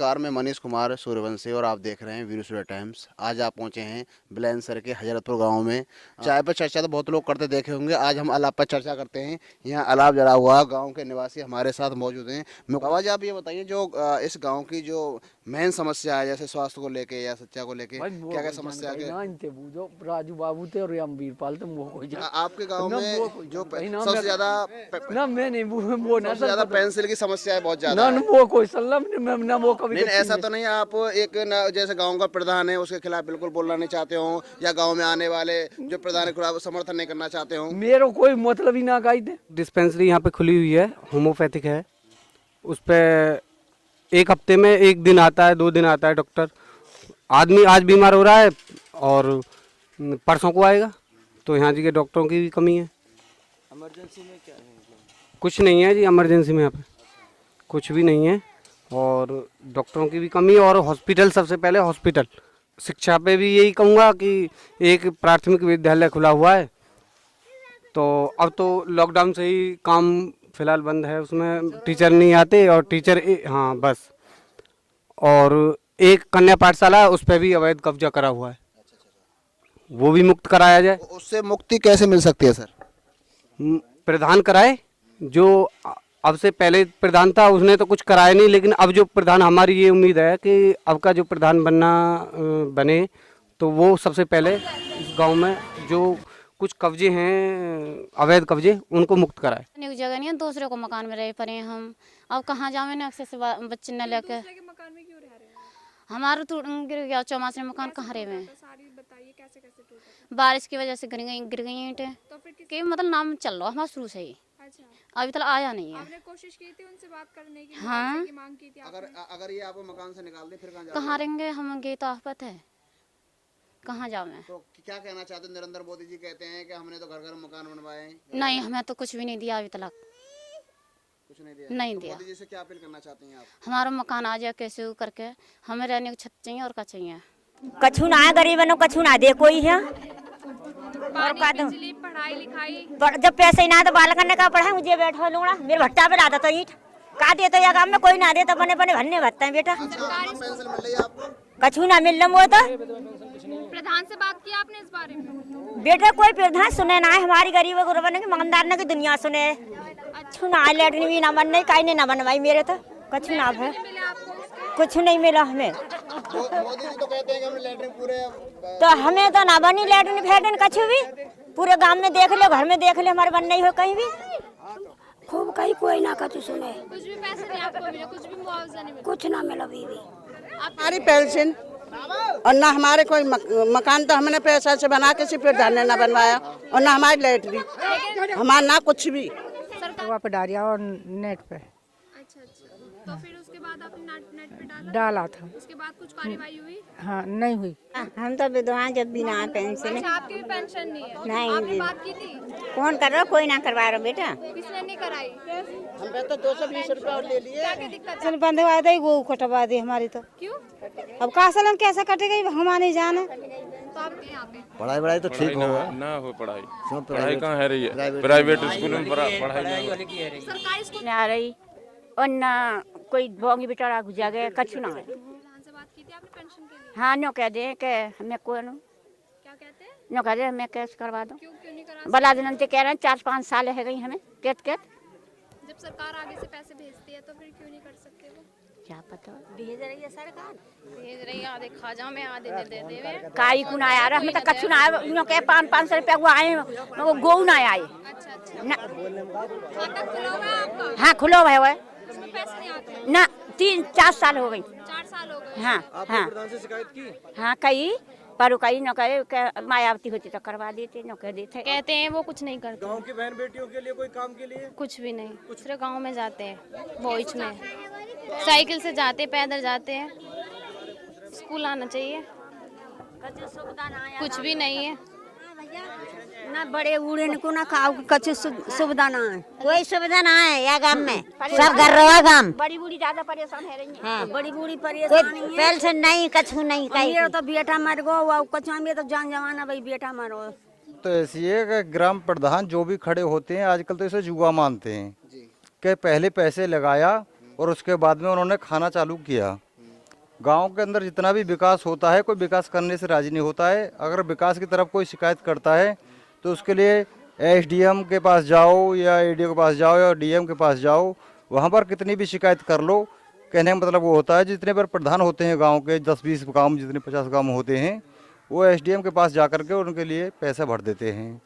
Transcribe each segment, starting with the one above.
नमस्कार, मैं मनीष कुमार सूर्यवंशी और आप देख रहे हैं वीर सूर्य टाइम्स। आज आप पहुंचे हैं बुलंदशहर के हजरतपुर गांव में। चाय पर चर्चा तो बहुत लोग करते देखे होंगे, आज हम अलाप पर चर्चा करते हैं। यहाँ अलाप जला हुआ गांव के निवासी हमारे साथ मौजूद हैं। बाबा जी, आप ये बताइए, जो इस गांव की जो मेन समस्या है, जैसे स्वास्थ्य को लेके या शिक्षा को लेके, क्या क्या समस्या है? राजू बाबू थे और वीरपाल थे। आपके गाँव में जो सबसे ज्यादा सबसे ज्यादा पेंसिल की समस्या है, बहुत ज्यादा है। वो कोई ना वो कभी नहीं, ऐसा तो नहीं है आप एक जैसे गांव का प्रधान है उसके खिलाफ बिल्कुल बोलना नहीं चाहते हो, या गांव में आने वाले जो प्रधान के खिलाफ समर्थन नहीं करना चाहते हो? मेरे कोई मतलब ही ना गाई दे। डिस्पेंसरी यहाँ पे खुली हुई है, होम्योपैथिक है। उस पर एक हफ्ते में 1 दिन आता है, 2 दिन आता है डॉक्टर। आदमी आज बीमार हो रहा है और परसों को आएगा, तो यहाँ जी के डॉक्टरों की भी कमी है। इमरजेंसी में क्या है? कुछ नहीं है जी, इमरजेंसी में यहाँ पे कुछ भी नहीं है, और डॉक्टरों की भी कमी, और हॉस्पिटल सबसे पहले हॉस्पिटल। शिक्षा पे भी यही कहूँगा कि एक प्राथमिक विद्यालय खुला हुआ है, तो अब तो लॉकडाउन से ही काम फिलहाल बंद है, उसमें टीचर नहीं आते, और टीचर हाँ बस। और एक कन्या पाठशाला है, उस पर भी अवैध कब्जा करा हुआ है, वो भी मुक्त कराया जाए। उससे मुक्ति कैसे मिल सकती है सर? प्रधान कराए, जो अब से पहले प्रधान था उसने तो कुछ कराया नहीं, लेकिन अब जो प्रधान, हमारी ये उम्मीद है कि अब का जो प्रधान बने तो वो सबसे पहले इस गांव में जो कुछ कब्जे हैं, अवैध कब्जे, उनको मुक्त कराए। एक जगह नहीं है, दूसरे को मकान में रह पड़े हम। अब कहाँ जावे ना, अक्सर से बच्चे न लेकर। मकान में क्यों रह रहे हैं? हमारा तो गिर गया, चौमासे मकान कहाँ रहे हुए? सारी बताइए कैसे कैसे टूटा? बारिश की वजह से गिर गई ईंटें। तो फिर के मतलब नाम चल रहा हमारा शुरू से ही, अच्छा, अभी तक आया नहीं है। आपने कोशिश की थी उनसे बात करने की? हाँ। मुआवजे की मांग की थी अगर आपने? अगर ये आपको मकान से निकाल दे फिर कहाँ जाओगे? कहाँ रहेंगे हम? गए तो आफत है, कहाँ जावे? तो क्या कहना चाहते हो? नरेंद्र मोदी जी कहते हैं कि हमने तो घर घर मकान बनवाए। नहीं, हमें तो कुछ भी नहीं दिया अभी तक, कुछ नहीं दिया? नहीं तो दिया। मोदी जी से क्या अपील करना चाहती हैं आप? हमारा मकान आ जाए कैसे करके, हमें रहने को छत चाहिए और क्या चाहिए। कछु ना गरीबन कछु ना दे कोई है। पानी, बिजली, पढ़ाई लिखाई। जब पैसे ही ना तो बालकन ने कहा पढ़ा, मुझे बैठा लूंगा, मेरे भट्टा पे लाता तो ईंट का दे, तो या काम में कोई ना दे तो बने बने भन्ने भरते हैं बेटा। पेंशन मिल रही है आपको? कछु ना मिल रहा वो तो। प्रधान से बात की आपने इस बारे में? बेटा कोई प्रधान सुने ना है, हमारी गरीब गुरबन की मकानदार ने की दुनिया सुने। अच्छू ना लेटरिन भी ना बन नहीं, काई ने ना बनवाई मेरे तो कछु ना है, कुछ नहीं मिला हमें। मोदी जी तो कहते हैं कि हमने लेटरिन पूरे तो हमें तो ना बनी लेटरिन फेटरिन कछु भी। पूरे गांव में देख ले, घर में देख ले, हमारे बन नहीं हो कहीं भी। खूब कहीं कोई ना कछु सुने, कुछ भी पैसे नहीं आपको मिले, कुछ भी मुआवजा नहीं मिला? कुछ ना मिला बीवी। हमारी पेंशन और ना हमारे कोई मकान तो हमने पैसा से बना के सिर्फ प्रधान ने ना बनवाया, और ना हमारी लेटरिन, हमारा ना कुछ भी। वहाँ पे डालिया और नेट पे अच्छा, तो फिर उसके बाद आपने नेट पे डाला था। उसके बाद कुछ कार्रवाई हुई? हाँ, नहीं हुई। हम तो विधवा जब भी ना पेंशन अच्छा, आपकी भी पेंशन नहीं है? नहीं, आपने बात की थी? कौन कर रहा, कोई ना करवा रहा बेटा। किसने नहीं कराई? हम पे तो 220 रुपए और ले लिए। क्या दिक्कत है? बंधवा दे, वो कटवा दी हमारी तो। क्यों? अब का सालन कैसे कटेगी हमारा नहीं जाने। तो आप यहाँ पे पढ़ाई तो ठीक हो ना हो पढ़ाई, पढ़ाई कहाँ है रही है? प्राइवेट स्कूल में पढ़ाई नहीं हो। सरकारी स्कूल आ रही और ना कोई भोंगी बेचारा गुजा गया, कछु ना है। प्रधान से बात की थी आपने पेंशन के लिए? हाँ, नो कह दे के हमें कौन क्या कहते हैं? नो कह दे हमें कैसे करवा दो। क्यों नहीं करा? बला दिन कह रहे हैं 4-5 साल है गई हमें केत जब सरकार आगे से पैसे भेजती है तो फिर क्यों नहीं कर सकते वो? क्या पता भेज रही है सरकार, भेज रही है, आधे खा जाओ, मैं आधे दे दे। काई को ना आया हमें तो कछु ना आया। नो कह 500 रुपया वो आए, वो गौ ना आए। अच्छा, ना खाता खुला हुआ है आपका? हाँ खुलो है वो उसमें पैसे नहीं आते? ना, 3-4 साल हो गई। 4 साल हो गए। हाँ हाँ प्रधान से शिकायत की? हाँ कई पर कई न करे, मायावती होती तो करवा देते, न कह देते। कहते हैं वो कुछ नहीं करते, गांव की बहन बेटियों के लिए कोई काम के लिए कुछ भी नहीं। दूसरे गांव में जाते हैं, भोज में साइकिल से जाते, पैदल जाते हैं। स्कूल आना चाहिए, कुछ भी नहीं है। ना बड़े बूढ़े को ना खाओ कुछ सुविधा ना है, कोई सुविधा ना है या गांव में, सब घर रहा गांव। बड़ी बूढ़ी ज्यादा परेशान है रही है। हाँ। बड़ी बूढ़ी परेशान है, पेंशन नहीं, कछु नहीं। मेरा तो बेटा मर गो, कछु में तो जान जमाना भाई बेटा मरो। तो ऐसी है कि ग्राम प्रधान जो भी खड़े होते हैं आजकल तो इसे जुआ मानते हैं कि पहले पैसे लगाया और उसके बाद में उन्होंने खाना चालू किया, गांव के अंदर जितना भी विकास होता है कोई विकास करने से राजी नहीं होता है। अगर विकास की तरफ कोई शिकायत करता है तो उसके लिए एसडीएम के पास जाओ या एडीओ के पास जाओ या डीएम के पास जाओ, वहाँ पर कितनी भी शिकायत कर लो, कहने का मतलब वो होता है जितने पर प्रधान होते हैं गांव के 10-20 गांव में, जितने 50 गांव होते हैं, वो एसडीएम के पास जा करके उनके लिए पैसा भर देते हैं।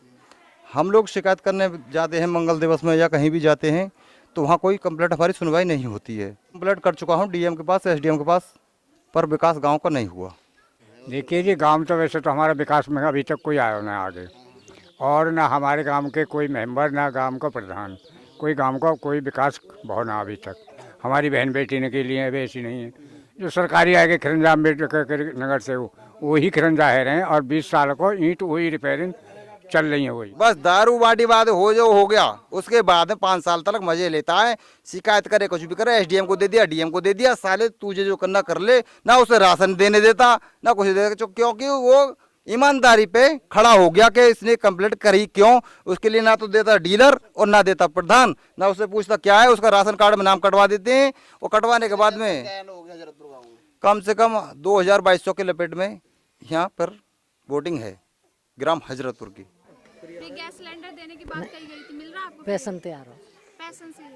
हम लोग शिकायत करने जाते हैं मंगल दिवस में या कहीं भी जाते हैं तो वहाँ कोई कंप्लेंट हमारी सुनवाई नहीं होती है। कंप्लेंट कर चुका हूँ डीएम के पास, एसडीएम के पास, पर विकास गांव का नहीं हुआ। देखिए जी, गांव तो वैसे तो हमारा विकास में अभी तक कोई आया ना आगे, और ना हमारे गांव के कोई मेंबर, ना गांव का प्रधान, कोई गांव का कोई विकास बहुत ना अभी तक। हमारी बहन बेटी ने के लिए वैसी नहीं है। जो सरकारी आगे खिरंजा अम्बेडकर नगर से वही खिरंजा है रहे हैं, और 20 साल को ईंट वही रिपेयरिंग चल रही है वही। बस दारू बाटी बाद हो जो हो गया, उसके बाद में 5 साल तक मजे लेता है। शिकायत करे कुछ भी करे, एसडीएम को दे दिया, डीएम को दे दिया, साले तुझे जो करना कर ले, ना उसे राशन देने देता ना कुछ देता, क्योंकि वो ईमानदारी पे खड़ा हो गया कि इसने कंप्लेंट करी क्यों। उसके लिए ना तो देता डीलर और ना देता प्रधान, ना उससे पूछता क्या है, उसका राशन कार्ड में नाम कटवा देते हैं। वो कटवाने के बाद में कम से कम 2200 के लपेट में यहाँ पर वोटिंग है ग्राम हजरतपुर की। गैस सिलेंडर देने की बात कही गई थी, मिल रहा आपको? पैसन तैयार हो, पैसन से ही।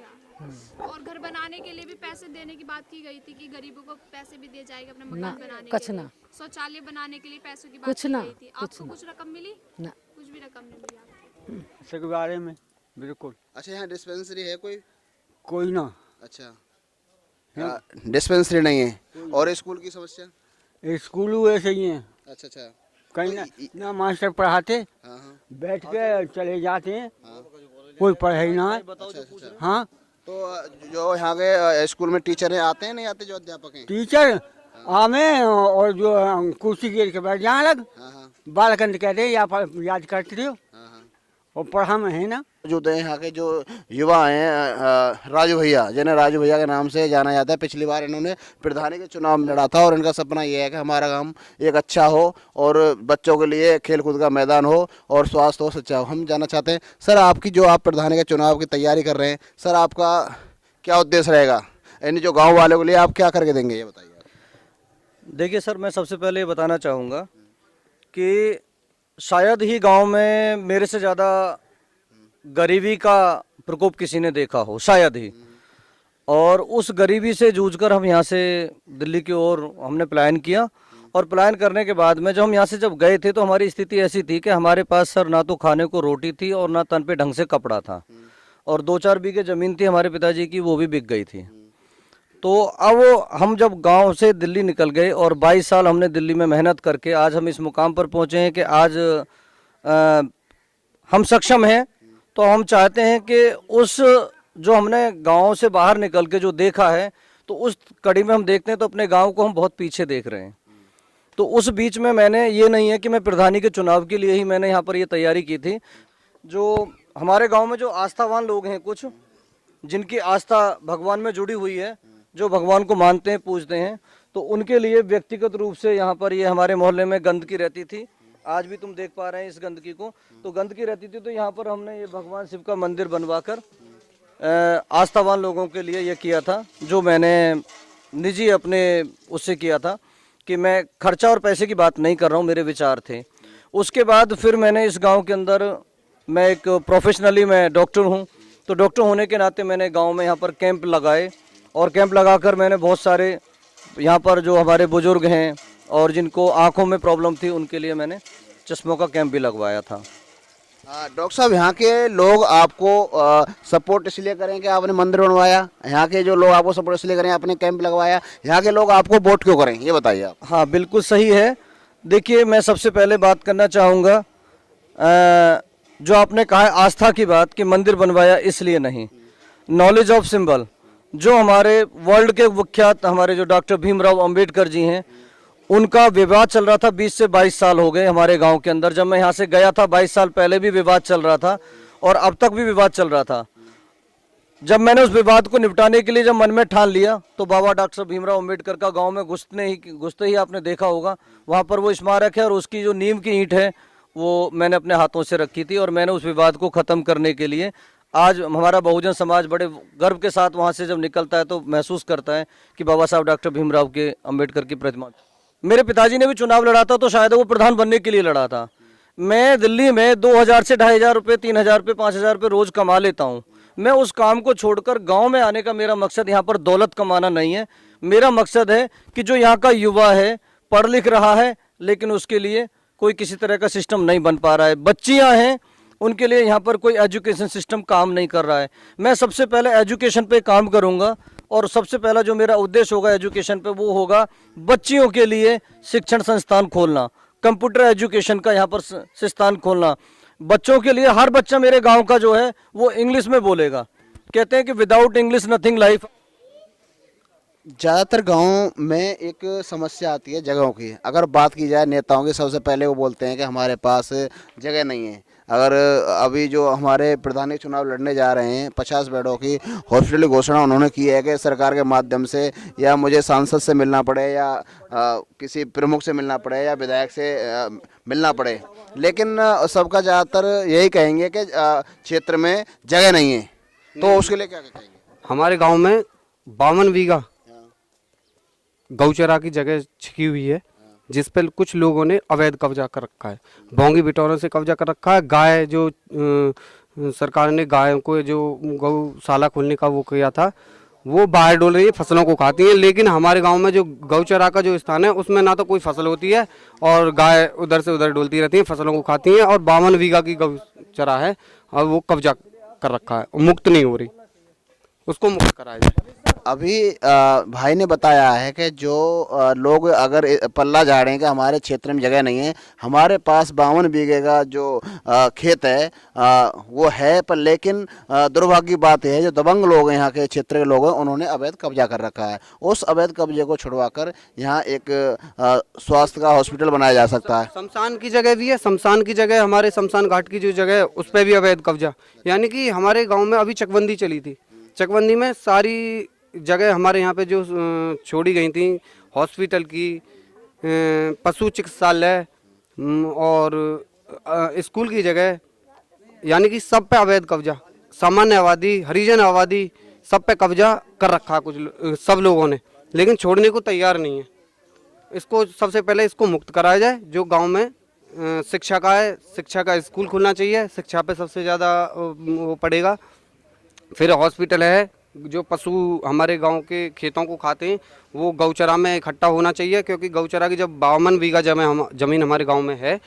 और घर बनाने के लिए भी पैसे देने की बात की गई थी कि गरीबों को पैसे भी दिए जाएगा अपने मकान बनाने कुछ के लिए। ना। शौचालय बनाने के लिए पैसों की बात कुछ की ना, गई थी। आपको कुछ रकम मिली? ना। कुछ भी रकम नहीं मिली आपको? इसके बारे में बिल्कुल अच्छा, यहाँ डिस्पेंसरी है कोई ना। अच्छा, डिस्पेंसरी नहीं है। और स्कूल की समस्या? स्कूल वैसे ही है, अच्छा अच्छा। कहीं ना मास्टर पढ़ाते, हाँ हाँ। बैठ के चले जाते हैं, कोई पढ़ाई ना है। हाँ, तो जो यहाँ के स्कूल में टीचर हैं, आते हैं नहीं आते जो अध्यापक हैं? टीचर आमे और जो कुर्सी गिर के बैठ जाए अलग, हाँ हाँ बालकंद कहते हैं या याद करते रहो, हाँ हाँ। और पढ़ा में है ना। जो यहाँ के जो युवा हैं, राजू भैया, जिन्हें राजू भैया के नाम से जाना जाता है, पिछली बार इन्होंने प्रधानी के चुनाव में लड़ा था और इनका सपना ये है कि हमारा गांव एक अच्छा हो और बच्चों के लिए खेलकूद का मैदान हो और स्वास्थ्य हो, सच्चा हो। हम जानना चाहते हैं सर, आपकी जो आप प्रधानी के चुनाव की तैयारी कर रहे हैं, सर आपका क्या उद्देश्य रहेगा, यानी जो गाँव वालों के लिए आप क्या करके देंगे, ये बताइए। देखिए सर, मैं सबसे पहले ये बताना चाहूँगा कि शायद ही गांव में मेरे से ज़्यादा गरीबी का प्रकोप किसी ने देखा हो, शायद ही। और उस गरीबी से जूझकर हम यहाँ से दिल्ली की ओर हमने पलायन किया, और पलायन करने के बाद में जब हम यहाँ से जब गए थे तो हमारी स्थिति ऐसी थी कि हमारे पास सर ना तो खाने को रोटी थी और ना तन पे ढंग से कपड़ा था, और 2-4 बीघे ज़मीन थी हमारे पिताजी की, वो भी बिक गई थी। तो अब हम जब गांव से दिल्ली निकल गए और 22 साल हमने दिल्ली में मेहनत करके आज हम इस मुकाम पर पहुंचे हैं कि आज हम सक्षम हैं। तो हम चाहते हैं कि उस जो हमने गांव से बाहर निकल के जो देखा है, तो उस कड़ी में हम देखते हैं तो अपने गांव को हम बहुत पीछे देख रहे हैं। तो उस बीच में मैंने ये नहीं है कि मैं प्रधानी के चुनाव के लिए ही मैंने यहाँ पर ये तैयारी की थी। जो हमारे गाँव में जो आस्थावान लोग हैं, कुछ जिनकी आस्था भगवान में जुड़ी हुई है, जो भगवान को मानते हैं, पूजते हैं, तो उनके लिए व्यक्तिगत रूप से यहाँ पर ये हमारे मोहल्ले में गंदगी रहती थी। आज भी तुम देख पा रहे हैं इस गंदगी को, तो गंदगी रहती थी। तो यहाँ पर हमने ये भगवान शिव का मंदिर बनवाकर आस्थावान लोगों के लिए ये किया था, जो मैंने निजी अपने उससे किया था कि मैं खर्चा और पैसे की बात नहीं कर रहा हूँ, मेरे विचार थे। उसके बाद फिर मैंने इस गाँव के अंदर, मैं एक प्रोफेशनली मैं डॉक्टर हूँ, तो डॉक्टर होने के नाते मैंने गाँव में यहाँ पर कैंप लगाए, और कैंप लगाकर मैंने बहुत सारे यहाँ पर जो हमारे बुजुर्ग हैं और जिनको आंखों में प्रॉब्लम थी, उनके लिए मैंने चश्मों का कैंप भी लगवाया था। डॉक्टर साहब, यहाँ के लोग आपको सपोर्ट इसलिए करें कि आपने मंदिर बनवाया, यहाँ के जो लोग आपको सपोर्ट इसलिए करें आपने कैंप लगवाया, यहाँ के लोग आपको वोट क्यों करें, ये बताइए आप। हाँ, बिल्कुल सही है। देखिए, मैं सबसे पहले बात करना चाहूँगा, जो आपने कहा आस्था की बात कि मंदिर बनवाया, इसलिए नहीं। नॉलेज ऑफ सिंबल, जो हमारे वर्ल्ड के विख्यात हमारे जो डॉक्टर भीमराव अंबेडकर जी हैं, उनका विवाद चल रहा था। 20 से 22 साल हो गए हमारे गांव के अंदर। जब मैं यहाँ से गया था 22 साल पहले भी विवाद चल रहा था, और अब तक भी विवाद चल रहा था। जब मैंने उस विवाद को निपटाने के लिए जब मन में ठान लिया, तो बाबा डॉक्टर भीमराव अंबेडकर का गांव में घुसते ही आपने देखा होगा, वहाँ पर वो स्मारक है, और उसकी जो नींव की ईंट है वो मैंने अपने हाथों से रखी थी, और मैंने उस विवाद को ख़त्म करने के लिए आज हमारा बहुजन समाज बड़े गर्व के साथ वहाँ से जब निकलता है तो महसूस करता है कि बाबा साहब डॉक्टर भीमराव के अंबेडकर की प्रतिमा। मेरे पिताजी ने भी चुनाव लड़ा था तो शायद वो प्रधान बनने के लिए लड़ा था। मैं दिल्ली में 2000 से 2500 रुपये, 3000 रुपये, 5000 रुपये रोज कमा लेता हूँ। मैं उस काम को छोड़कर गांव में आने का मेरा मकसद यहाँ पर दौलत कमाना नहीं है। मेरा मकसद है कि जो यहाँ का युवा है, पढ़ लिख रहा है, लेकिन उसके लिए कोई किसी तरह का सिस्टम नहीं बन पा रहा है। बच्चियाँ हैं, उनके लिए यहाँ पर कोई एजुकेशन सिस्टम काम नहीं कर रहा है। मैं सबसे पहले एजुकेशन पे काम करूँगा और सबसे पहला जो मेरा उद्देश्य होगा एजुकेशन पे वो होगा बच्चियों के लिए शिक्षण संस्थान खोलना, कंप्यूटर एजुकेशन का यहाँ पर संस्थान खोलना। बच्चों के लिए हर बच्चा मेरे गांव का जो है वो इंग्लिश में बोलेगा। कहते हैं कि विदाउट इंग्लिश नथिंग लाइफ। ज़्यादातर गाँव में एक समस्या आती है जगहों की। अगर बात की जाए नेताओं की, सबसे पहले वो बोलते हैं कि हमारे पास जगह नहीं है। अगर अभी जो हमारे प्रधानी चुनाव लड़ने जा रहे हैं, 50 बेडों की हॉस्पिटल की घोषणा उन्होंने की है कि सरकार के माध्यम से या मुझे सांसद से मिलना पड़े या किसी प्रमुख से मिलना पड़े या विधायक से मिलना पड़े, लेकिन सबका ज़्यादातर यही कहेंगे कि क्षेत्र में जगह नहीं है। तो उसके लिए क्या कहेंगे? हमारे गांव में 52 बीघा गौचरा की जगह छिकी हुई है, जिस पर कुछ लोगों ने अवैध कब्जा कर रखा है। भोंगी बिटौरों से कब्जा कर रखा है। गाय जो सरकार ने गायों को जो गौशाला खोलने का वो किया था, वो बाहर डोल रही है, फसलों को खाती है। लेकिन हमारे गांव में जो गौचरा का जो स्थान है उसमें ना तो कोई फसल होती है और गाय उधर से उधर डोलती रहती है, फसलों को खाती हैं। और 52 बीघा की गौचरा है और वो कब्जा कर रखा है, मुक्त नहीं हो रही, उसको मुक्त कराया जाए। अभी भाई ने बताया है कि जो लोग अगर पल्ला झाड़ें कि हमारे क्षेत्र में जगह नहीं है, हमारे पास 52 बीघे का जो खेत है वो है, पर लेकिन दुर्भाग्य की बात है जो दबंग लोग हैं, यहाँ के क्षेत्र के लोग हैं, उन्होंने अवैध कब्जा कर रखा है। उस अवैध कब्जे को छुड़वाकर यहाँ एक स्वास्थ्य का हॉस्पिटल बनाया जा सकता है। शमशान की जगह भी है, शमशान की जगह, हमारे शमशान घाट की जो जगह है उस पर भी अवैध कब्जा। यानी कि हमारे गाँव में अभी चकबंदी चली थी, चकबंदी में सारी जगह हमारे यहाँ पे जो छोड़ी गई थी, हॉस्पिटल की, पशु चिकित्सालय और स्कूल की जगह, यानी कि सब पे अवैध कब्जा। सामान्य आबादी, हरिजन आबादी, सब पे कब्जा कर रखा है सब लोगों ने, लेकिन छोड़ने को तैयार नहीं है। इसको सबसे पहले इसको मुक्त कराया जाए। जो गांव में शिक्षा का है, शिक्षा का स्कूल खुलना चाहिए, शिक्षा पे सबसे ज़्यादा वो पड़ेगा। फिर हॉस्पिटल है, जो पशु हमारे गांव के खेतों को खाते हैं वो गौचरा में इकट्ठा होना चाहिए, क्योंकि गौचरा की जब 52 बीघा जमीन हमारे गांव में है।